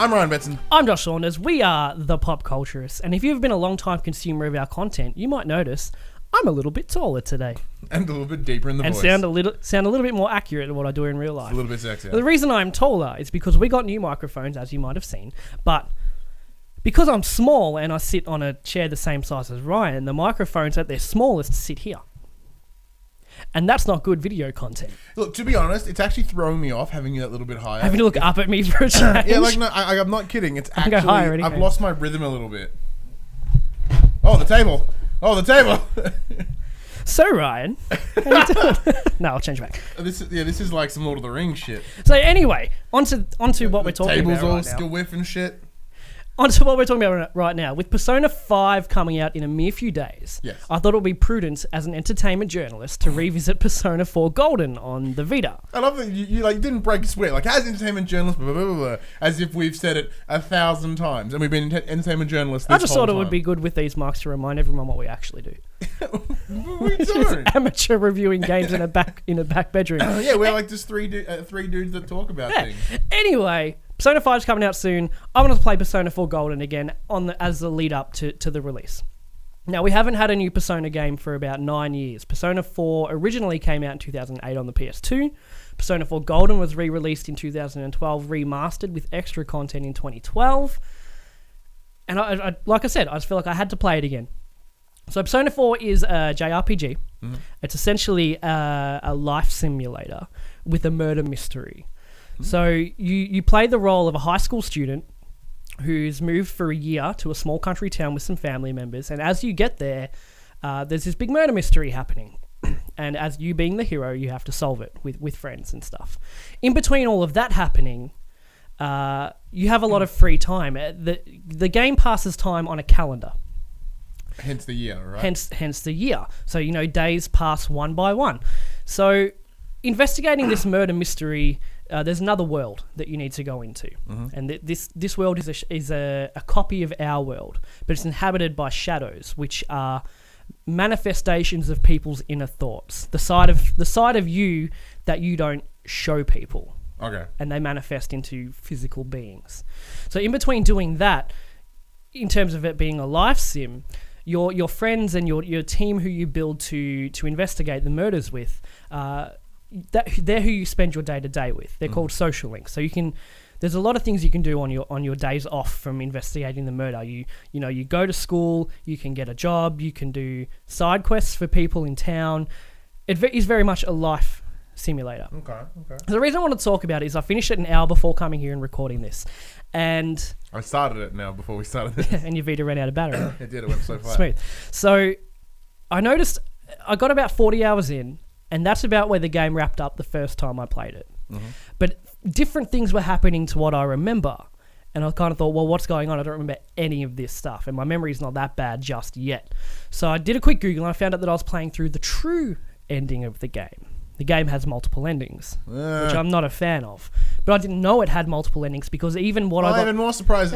I'm Ryan Betson. I'm Josh Saunders. We are the Pop Culturists, and if you've been a long-time consumer of our content, you might notice I'm a little bit taller today. And a little bit deeper in the and voice. sound a little bit more accurate than what I do in real life. It's a little bit sexier. The reason I'm taller is because we got new microphones, as you might have seen, but because I'm small and I sit on a chair the same size as Ryan, the microphones at their smallest sit here. And that's not good video content. Look, to be honest, it's actually throwing me off having you that little bit higher. Having to look up at me for a change. Yeah, like, no, I'm not kidding. It's I can go actually, higher anyway. I've lost my rhythm a little bit. Oh, the table. So, Ryan, how you doing? No, I'll change back. This is like some Lord of the Rings shit. So, anyway, onto what we're talking Tables about all right now. skill whiff and shit. Onto what we're talking about right now. With Persona 5 coming out in a mere few days, Yes. I thought it would be prudent as an entertainment journalist to revisit Persona 4 Golden on the Vita. I love that you didn't break a sweat. Like, as entertainment journalists, blah, blah, blah, blah, as if we've said it 1,000 times. And we've been entertainment journalists this I just whole thought it time. would be good with these marks to remind everyone what we actually do. We don't. Amateur reviewing games in a back bedroom. Yeah, we're like just three dudes that talk about Yeah. things. Anyway, Persona 5 is coming out soon. I want to play Persona 4 Golden again as the lead up to the release. Now, we haven't had a new Persona game for about 9 years. Persona 4 originally came out in 2008 on the PS2. Persona 4 Golden was re-released in 2012, remastered with extra content in 2012. And I like I said, I just feel like I had to play it again. So Persona 4 is a JRPG. Mm-hmm. It's essentially a life simulator with a murder mystery. So you play the role of a high school student who's moved for a year to a small country town with some family members, and as you get there, there's this big murder mystery happening. And as you being the hero, you have to solve it with friends and stuff. In between all of that happening, you have a lot of free time. The game passes time on a calendar. Hence the year, right? Hence the year. So, days pass one by one. So, investigating this murder mystery, there's another world that you need to go into. Mm-hmm. And this world is a copy of our world, but it's inhabited by shadows, which are manifestations of people's inner thoughts. The side of you that you don't show people. Okay. And they manifest into physical beings. So in between doing that, in terms of it being a life sim, your friends and your team who you build to investigate the murders with, they're who you spend your day-to-day with. They're called social links. So there's a lot of things you can do on your days off from investigating the murder. You go to school, you can get a job, you can do side quests for people in town. It is very much a life simulator. Okay. The reason I want to talk about it is I finished it an hour before coming here and recording this. And I started it now before we started this. and your Vita ran out of battery. It did. It went so fast. Smooth. So I noticed I got about 40 hours in, and that's about where the game wrapped up the first time I played it. Mm-hmm. But different things were happening to what I remember. And I kind of thought, well, what's going on? I don't remember any of this stuff. And my memory's not that bad just yet. So I did a quick Google and I found out that I was playing through the true ending of the game. The game has multiple endings, which I'm not a fan of. But I didn't know it had multiple endings because even what I got... even more surprised.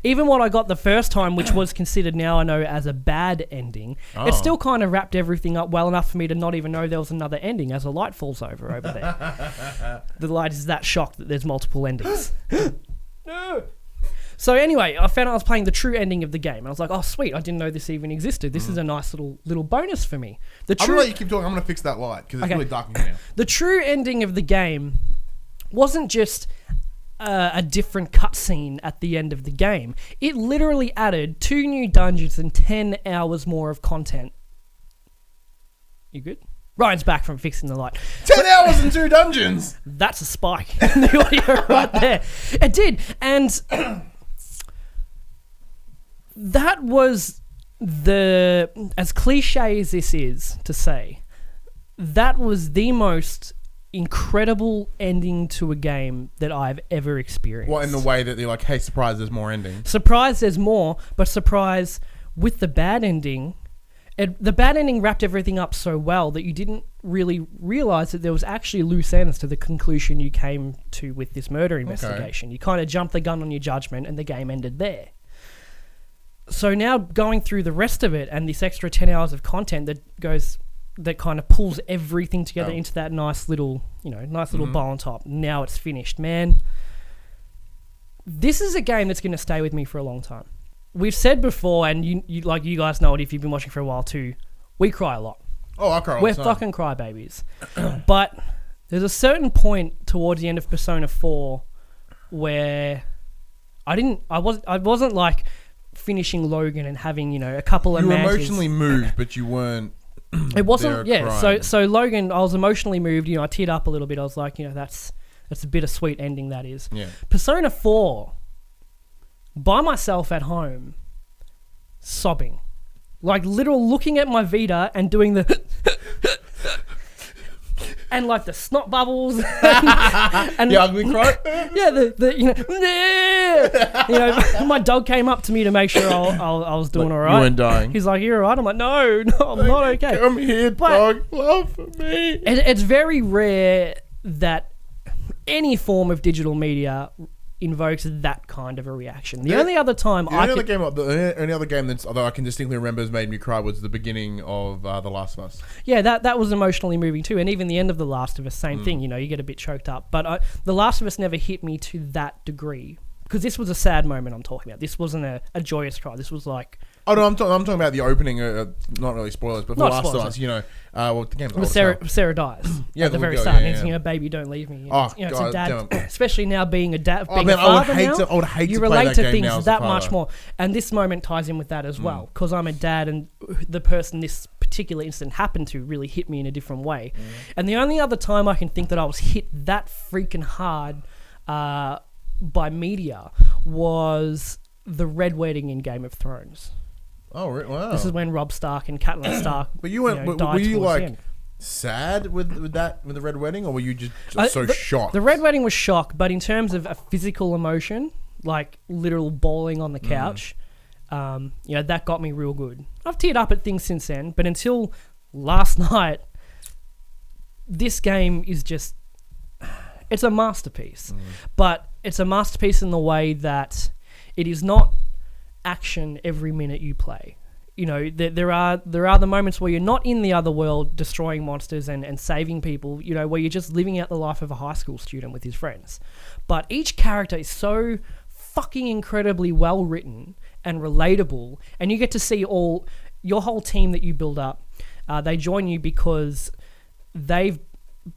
Even what I got the first time, which was considered now I know as a bad ending, it still kind of wrapped everything up well enough for me to not even know there was another ending as a light falls over there. The light is that shocked that there's multiple endings. No. So anyway, I found out I was playing the true ending of the game. And I was like, oh, sweet, I didn't know this even existed. This is a nice little bonus for me. I'm going to let you keep talking. I'm going to fix that light because it's really dark in here. The true ending of the game wasn't just a different cutscene at the end of the game. It literally added 2 new dungeons and 10 hours more of content. You good? Ryan's back from fixing the light. 10 hours and 2 dungeons! That's a spike in the audio right there. It did. And that was as cliche as this is to say, that was the most incredible ending to a game that I've ever experienced. What, in the way that they're like, hey, surprise, there's more endings? Surprise, there's more, but surprise with the bad ending. The bad ending wrapped everything up so well that you didn't really realise that there was actually loose ends to the conclusion you came to with this murder investigation. Okay. You kind of jumped the gun on your judgment and the game ended there. So now going through the rest of it and this extra 10 hours of content that kind of pulls everything together into that nice little bow on top. Now it's finished, man. this is a game that's going to stay with me for a long time. We've said before, and you like you guys know it if you've been watching for a while too, we cry a lot. Oh, I cry all We're the time. fucking crybabies. But there's a certain point towards the end of Persona 4 where I wasn't like finishing Logan and having, a couple of You were mantis. emotionally moved, but you weren't. It wasn't, there crying. So Logan, I was emotionally moved. I teared up a little bit. I was like, that's a bittersweet ending. That is. Yeah. Persona 4, by myself at home, sobbing, like literal looking at my Vita and doing the. And like the snot bubbles, and The ugly cry. my dog came up to me to make sure I was doing all right. You weren't dying. He's like, "You're all right." I'm like, "No, I'm not okay." Come here, But- dog. Love for me. It's very rare that any form of digital media invokes that kind of a reaction. The only other time The only other game that's, although I can distinctly remember, has made me cry was the beginning of The Last of Us. yeah, that was emotionally moving too, and even the end of The Last of Us, same thing. You get a bit choked up, but The Last of Us never hit me to that degree because this was a sad moment I'm talking about. This wasn't a joyous cry. This was like. Oh no, I'm talking about the opening. Not really spoilers, but The Not Last of spoilers, Us. Well, the game's When old as hell. Sarah dies Yeah, at the there we very go, start. yeah, And yeah. it's, baby, don't leave me. Oh, it's God a dad, damn. especially now being a dad, Oh being man, a I would father hate now. to. I would hate You to play relate that to game things now as a that father. much more, and this moment ties in with that as well because I'm a dad, and the person this particular incident happened to really hit me in a different way. And the only other time I can think that I was hit that freaking hard by media was the Red Wedding in Game of Thrones. Oh, wow. This is when Robb Stark and Catelyn Stark. But you went. Were died you towards the like end. sad with the Red Wedding, or were you just so the, shocked? The Red Wedding was shock, but in terms of a physical emotion, like literal bawling on the couch, that got me real good. I've teared up at things since then, but until last night, this game is just, it's a masterpiece. But it's a masterpiece in the way that it is not action every minute you play. There are the moments where you're not in the other world destroying monsters and saving people, where you're just living out the life of a high school student with his friends. But each character is so fucking incredibly well written and relatable, and you get to see your whole team that you build up. They join you because they've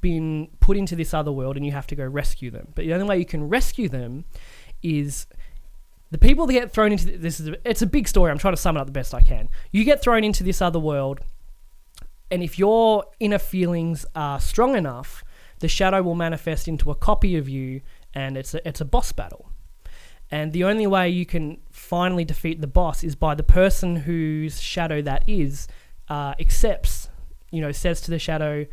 been put into this other world and you have to go rescue them. But the only way you can rescue them is the people that get thrown into it's a big story. I'm trying to sum it up the best I can. You get thrown into this other world, and if your inner feelings are strong enough, the shadow will manifest into a copy of you, and it's a boss battle. And the only way you can finally defeat the boss is by the person whose shadow that is accepts, says to the shadow,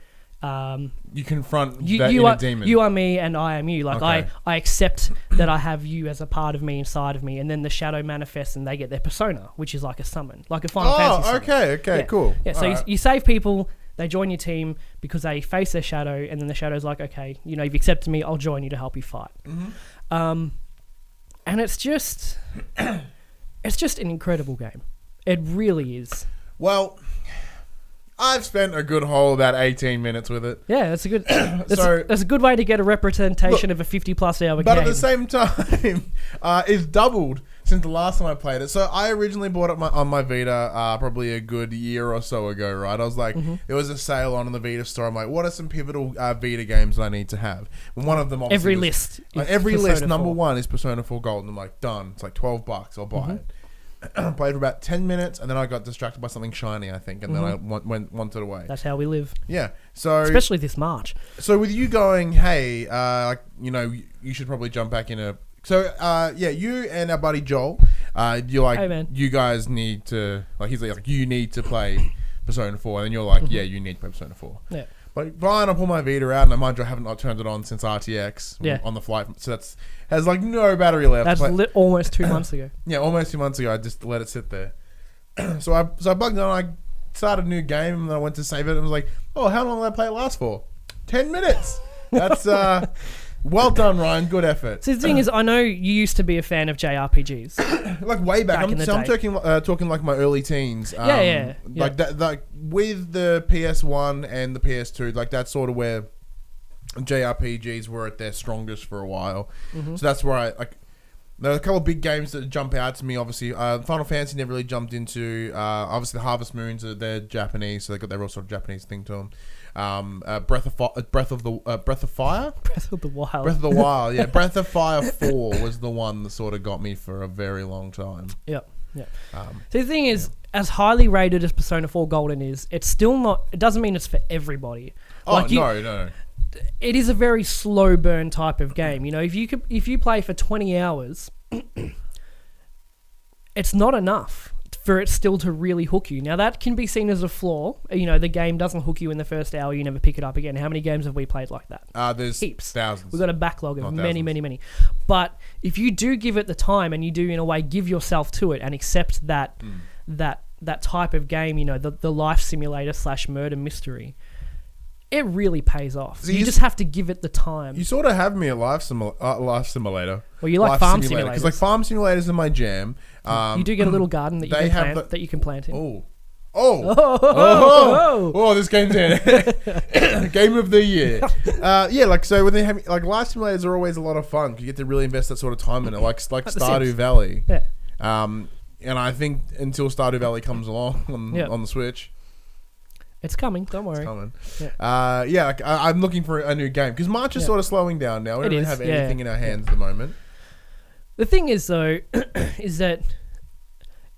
you confront that you inner are demon. you are me and I am you. Like Okay. I accept that I have you as a part of me inside of me, and then the shadow manifests and they get their persona, which is like a summon, like a Final Fantasy summon. Okay, Yeah. cool. Yeah, so Alright. you save people, they join your team because they face their shadow, and then the shadow's like, okay, you've accepted me, I'll join you to help you fight. And it's just an incredible game. It really is. Well, I've spent a good whole about 18 minutes with it. Yeah, that's a good. So- that's a good way to get a representation of a 50+ hour But game. at the same time, it's doubled since the last time I played it. So I originally bought it on my Vita probably a good year or so ago, right? I was like, there was a sale on in the Vita store. I'm like, what are some pivotal Vita games I need to have? And one of them obviously Every was- list. is every Persona list, number 4. one is Persona 4 Gold. And I'm like, done. It's like $12. I'll buy it. Played for about 10 minutes, and then I got distracted by something shiny, I think, and then I wanted away. That's how we live, Yeah. So especially this March. so with you going, hey, you should probably jump back in a. So you and our buddy Joel, you're like, Hey, man. you guys need to he's like you need to play Persona 4, and you're like, yeah, you need to play Persona 4. Yeah. But Brian, I pull my Vita out, and mind you, I haven't turned it on since RTX Yeah. on the flight, so has like no battery left. That's But- almost 2 months ago. yeah, almost 2 months ago, I just let it sit there. so I bugged it on. I started a new game, and then I went to save it, and was like, oh, how long did I play it last for? 10 minutes. That's well done, Ryan. Good effort. So the thing is, I know you used to be a fan of JRPGs. Like way back. Back in the I'm day. talking like my early teens. Yeah. Like that. Like with the PS1 and the PS2, like that's sort of where JRPGs were at their strongest for a while. So that's where There are a couple of big games that jump out to me. Obviously, Final Fantasy never really jumped into. Obviously, the Harvest Moons they're Japanese, so they got their real sort of Japanese thing to them. Breath of Fire, Breath of the Wild. Breath of the Wild. Yeah, Breath of Fire 4 was the one that sort of got me for a very long time. Yep. So the thing is, as highly rated as Persona 4 Golden is, it's still not. It doesn't mean it's for everybody. No. It is a very slow burn type of game. You know, if you play for 20 hours, it's not enough for it still to really hook you. Now that can be seen as a flaw. You know, the game doesn't hook you in the first hour, you never pick it up again. How many games have we played like that? There's heaps. Thousands. We've got a backlog of Not many. But if you do give it the time and you do in a way give yourself to it and accept that type of game, you know, the life simulator / murder mystery, it really pays off. So you just have to give it the time. You sort of have me a life simulator. Well, you like farm simulators. Because like farm simulators are my jam. You do get a little garden that you can plant in. Oh, this game's in. Game of the year. So when they have like life simulators are always a lot of fun. You get to really invest that sort of time in it, like Stardew Valley. Yeah. And I think until Stardew Valley comes along on the Switch, it's coming. Don't worry. It's coming. Yeah. I'm looking for a new game because March is sort of slowing down now. We don't really have anything in our hands at the moment. The thing is, though, is that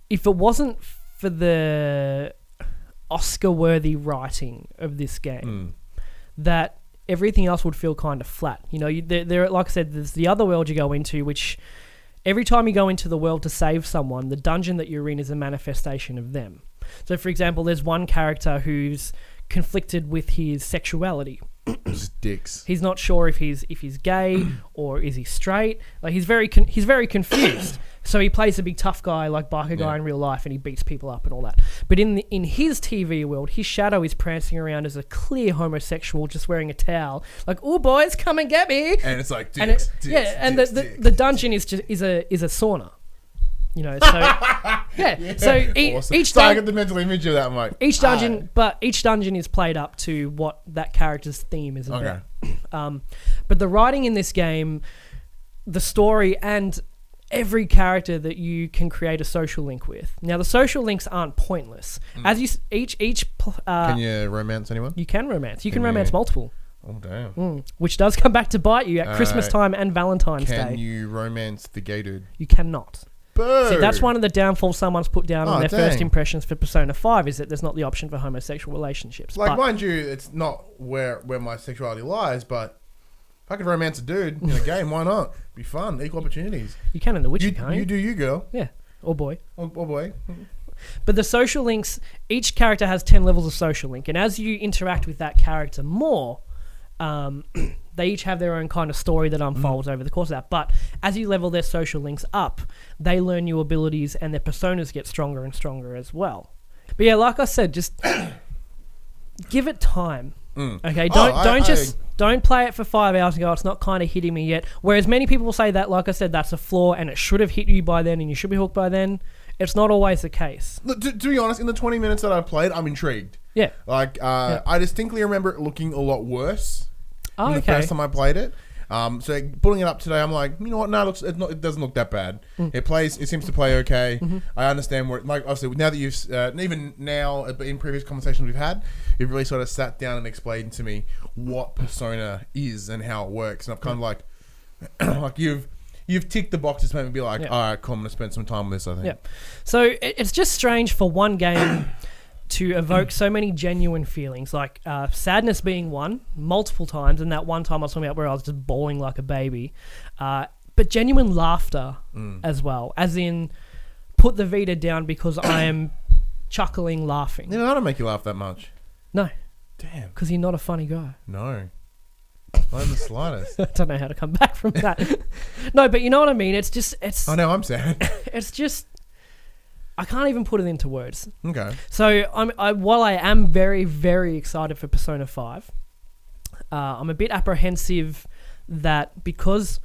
if it wasn't for the Oscar-worthy writing of this game, that everything else would feel kind of flat. You know, there, like I said, there's the other world you go into, which every time you go into the world to save someone, the dungeon that you're in is a manifestation of them. So, for example, there's one character who's conflicted with his sexuality. Just dicks. He's not sure if he's gay or is he straight. Like he's very confused. So he plays a big tough guy, like biker guy in real life, and he beats people up and all that. But in his TV world, his shadow is prancing around as a clear homosexual, just wearing a towel, like, "Oh boys, come and get me!" And it's like, dicks, the dungeon is a sauna. You know, so so each so I get the mental image of that. I'm like, each dungeon is played up to what that character's theme is about. Okay. But the writing in this game, the story, and every character that you can create a social link with. Now, the social links aren't pointless. As you can you romance anyone? You can romance. You can romance multiple. Oh damn! Which does come back to bite you at Christmas time and Valentine's Day. Can you romance the gay dude? You cannot. Boo. See, that's one of the downfalls someone's put down on their first impressions for Persona 5 is that there's not the option for homosexual relationships. Like, mind you, it's not where my sexuality lies, but if I could romance a dude in a game, why not? Be fun, equal opportunities. You can in The Witcher, can't you? You do you, girl. Yeah, or boy. Or boy. But the social links, each character has 10 levels of social link, and as you interact with that character more, they each have their own kind of story that unfolds over the course of that. But as you level their social links up, they learn new abilities and their personas get stronger and stronger as well. But yeah, like I said, just give it time. Okay, don't play it for 5 hours and go, it's not kind of hitting me yet. Whereas many people will say that, like I said, that's a flaw and it should have hit you by then and you should be hooked by then. It's not always the case. Look, to be honest, in the 20 minutes that I've played, I'm intrigued. Yeah. Like, I distinctly remember it looking a lot worse than the okay. first time I played it. So putting it up today, I'm like, you know what? No, it doesn't look that bad. It seems to play okay. I understand where, like, obviously, now that you've, even now in previous conversations we've had, you've really sort of sat down and explained to me what Persona is and how it works. And I've kind of like, like you've ticked the boxes to make me be like, all right, cool, I'm going to spend some time with this, I think. Yeah. So it's just strange for one game to evoke so many genuine feelings, like sadness being one, multiple times, and that one time I was talking about where I was just bawling like a baby, but genuine laughter as well, as in put the Vita down because I am chuckling, laughing. You know, I don't make you laugh that much. No. Damn. Because you're not a funny guy. No. Not in the slightest. I don't know how to come back from that. No, but you know what I mean? Oh, no, I'm sad. It's just... I can't even put it into words. Okay. So while I am very, very excited for Persona 5, I'm a bit apprehensive that because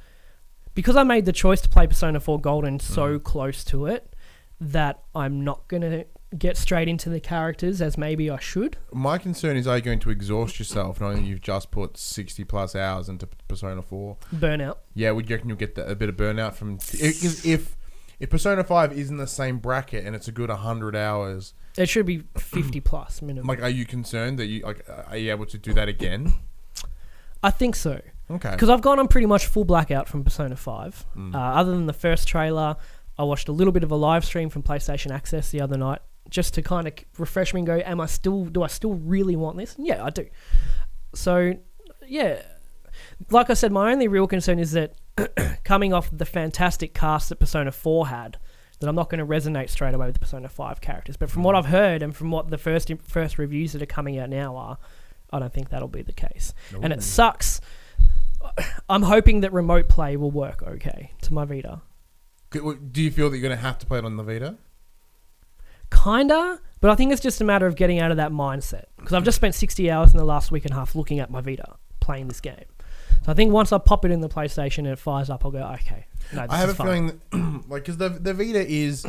I made the choice to play Persona 4 Golden so close to it, that I'm not going to get straight into the characters as maybe I should. My concern is, are you going to exhaust yourself knowing you've just put 60 plus hours into Persona 4? Burnout. Yeah, would you reckon you'll get a bit of burnout from... If Persona 5 is in the same bracket and it's a good 100 hours... It should be 50 plus minimum. Like, are you concerned that you... Like, are you able to do that again? I think so. Okay. Because I've gone on pretty much full blackout from Persona 5. Other than the first trailer, I watched a little bit of a live stream from PlayStation Access the other night just to kind of refresh me and go, do I still really want this? And yeah, I do. So, yeah. Like I said, my only real concern is that coming off the fantastic cast that Persona 4 had, that I'm not going to resonate straight away with the Persona 5 characters. But from what I've heard and from what the first reviews that are coming out now are, I don't think that'll be the case. Ooh. And it sucks. I'm hoping that remote play will work okay to my Vita. Do you feel that you're going to have to play it on the Vita? Kinda, but I think it's just a matter of getting out of that mindset. Because I've just spent 60 hours in the last week and a half looking at my Vita, playing this game. So I think once I pop it in the PlayStation and it fires up, I'll go, okay. No, I have a feeling that, like, because the Vita is,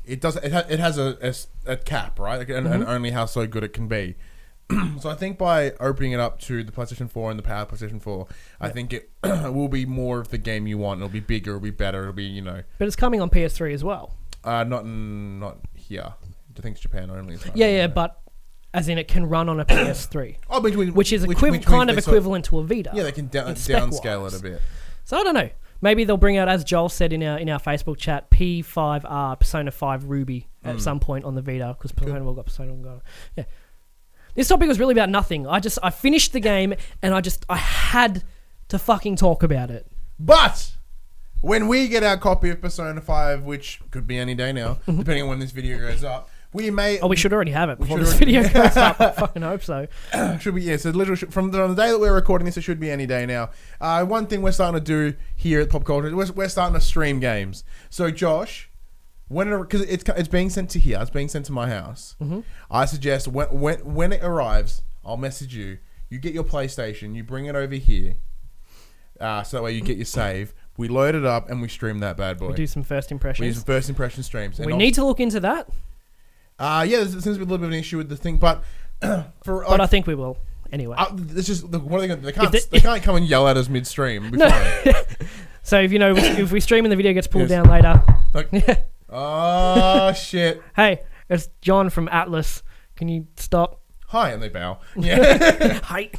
it has a cap, right? Like, and only how so good it can be. So I think by opening it up to the PlayStation 4 and the power PlayStation 4, I think it will be more of the game you want. It'll be bigger, it'll be better, it'll be, you know. But it's coming on PS3 as well. Not here. I think it's Japan only. Yeah, but as in it can run on a PS3. Oh, which is equivalent to a Vita. Yeah, they can downscale it a bit. So I don't know. Maybe they'll bring out, as Joel said in our Facebook chat, P5R, Persona 5 Ruby at some point on the Vita, because Persona will got Persona Go. Yeah. This topic was really about nothing. I finished the game and I had to fucking talk about it. But when we get our copy of Persona 5, which could be any day now, depending on when this video goes up, we may... Oh, we should already have it before this video goes up. I fucking hope so. Should be, yeah. So literally from the day that we're recording this, it should be any day now. One thing we're starting to do here at Pop Culture, we're starting to stream games. So Josh, because it's being sent to here, it's being sent to my house. I suggest when it arrives, I'll message you. You get your PlayStation, you bring it over here, so that way you get your save. We load it up and we stream that bad boy. We do some first impressions. We do some first impression streams. We need to look into that. Yeah, there seems to be a little bit of an issue with the thing, but but I think we will anyway. It's just, what are they going to do? They can't come and yell at us midstream. No. So if we stream and the video gets pulled down later, like, oh shit! Hey, it's John from Atlas. Can you stop? Hi, and they bow. Yeah. Hi.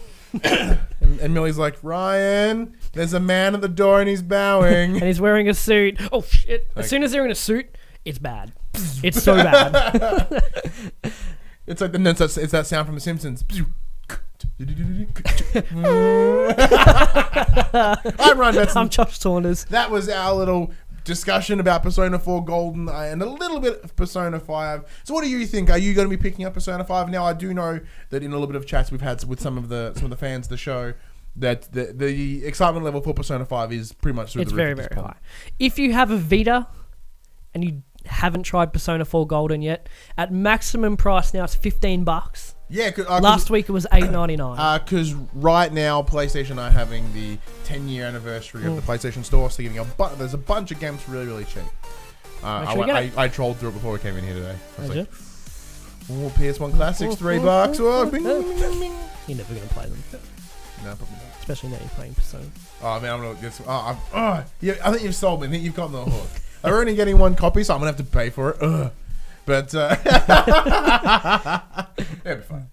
And Millie's like, Ryan, there's a man at the door and he's bowing. And he's wearing a suit. Oh shit! As soon as they're in a suit, it's bad. It's so bad. It's like it's that sound from The Simpsons. I'm Ryan Betson. I'm Josh Saunders. That was our little discussion about Persona 4 Golden and a little bit of Persona 5. So what do you think? Are you going to be picking up Persona 5? Now, I do know that in a little bit of chats we've had with some of the fans of the show, that the excitement level for Persona 5 is pretty much through the roof. It's very, very high. If you have a Vita and you haven't tried Persona 4 Golden yet, at maximum price now it's $15. Yeah, last week it was $8.99. Because right now PlayStation are having the 10-year anniversary of the PlayStation Store, so giving there's a bunch of games for really, really cheap. I trolled through it before we came in here today. I was like, oh, PS1 Classics, $3. Oh, bing, bing, bing, bing. You're never going to play them. No, probably not. Especially now you're playing Persona. Oh man, I'm gonna get some. Yeah, I think you've sold me. I think you've gotten the hook. I'm only getting one copy, so I'm gonna have to pay for it. But it'll be fine.